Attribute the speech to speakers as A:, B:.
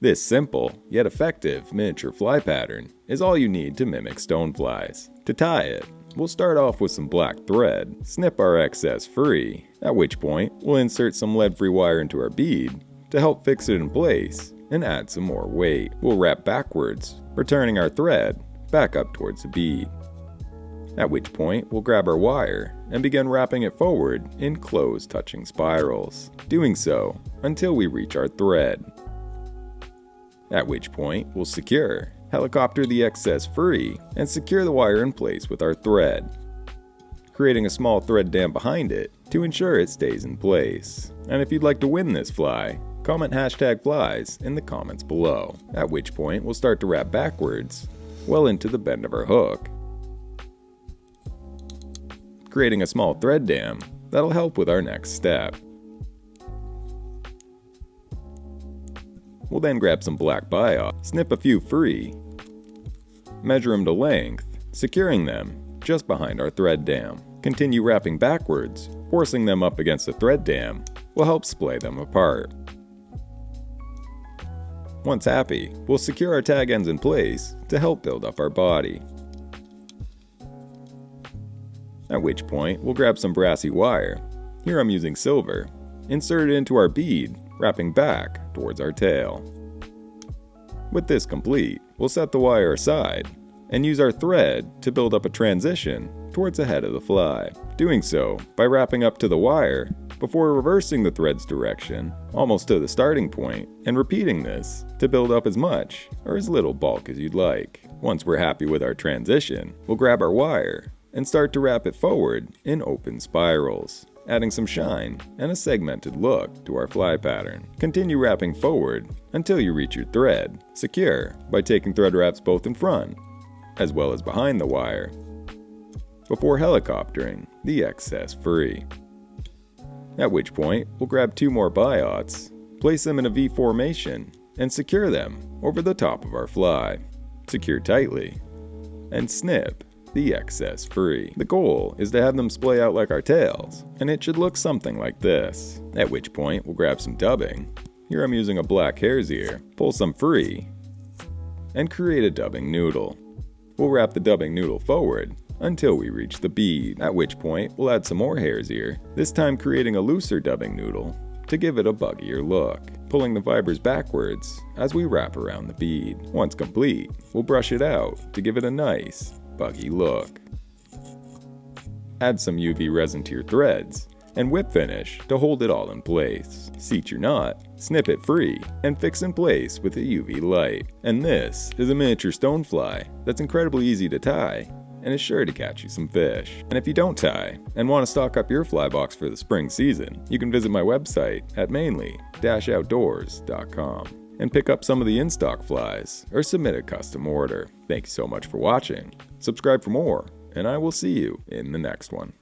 A: This simple, yet effective miniature fly pattern is all you need to mimic stoneflies. To tie it, we'll start off with some black thread, snip our excess free, at which point we'll insert some lead-free wire into our bead to help fix it in place and add some more weight. We'll wrap backwards, returning our thread back up towards the bead. At which point we'll grab our wire and begin wrapping it forward in close touching spirals, doing so until we reach our thread. At which point we'll secure, helicopter the excess free, and secure the wire in place with our thread, creating a small thread dam behind it to ensure it stays in place. And if you'd like to win this fly, comment #flies in the comments below, at which point we'll start to wrap backwards well into the bend of our hook, creating a small thread dam that'll help with our next step. We'll then grab some black biot, snip a few free, measure them to length, securing them just behind our thread dam. Continue wrapping backwards, forcing them up against the thread dam will help splay them apart. Once happy, we'll secure our tag ends in place to help build up our body. At which point, we'll grab some brassy wire, here I'm using silver, insert it into our bead, wrapping back towards our tail. With this complete, we'll set the wire aside and use our thread to build up a transition towards the head of the fly, doing so by wrapping up to the wire before reversing the thread's direction almost to the starting point and repeating this to build up as much or as little bulk as you'd like. Once we're happy with our transition, we'll grab our wire and start to wrap it forward in open spirals, adding some shine and a segmented look to our fly pattern. Continue wrapping forward until you reach your thread, secure by taking thread wraps both in front as well as behind the wire, before helicoptering the excess free. At which point, we'll grab 2 more biots, place them in a V formation, and secure them over the top of our fly. Secure tightly, and snip the excess free. The goal is to have them splay out like our tails, and it should look something like this. At which point, we'll grab some dubbing. Here I'm using a black hare's ear, pull some free, and create a dubbing noodle. We'll wrap the dubbing noodle forward until we reach the bead, at which point we'll add some more hare's ear, this time creating a looser dubbing noodle to give it a buggier look, pulling the fibers backwards as we wrap around the bead. Once complete, we'll brush it out to give it a nice, buggy look. Add some UV resin to your threads and whip finish to hold it all in place. Seat your knot, snip it free, and fix in place with a UV light. And this is a miniature stonefly that's incredibly easy to tie and is sure to catch you some fish. And if you don't tie and want to stock up your fly box for the spring season, you can visit my website at mainly-outdoors.com and pick up some of the in-stock flies or submit a custom order. Thank you so much for watching. Subscribe for more, and I will see you in the next one.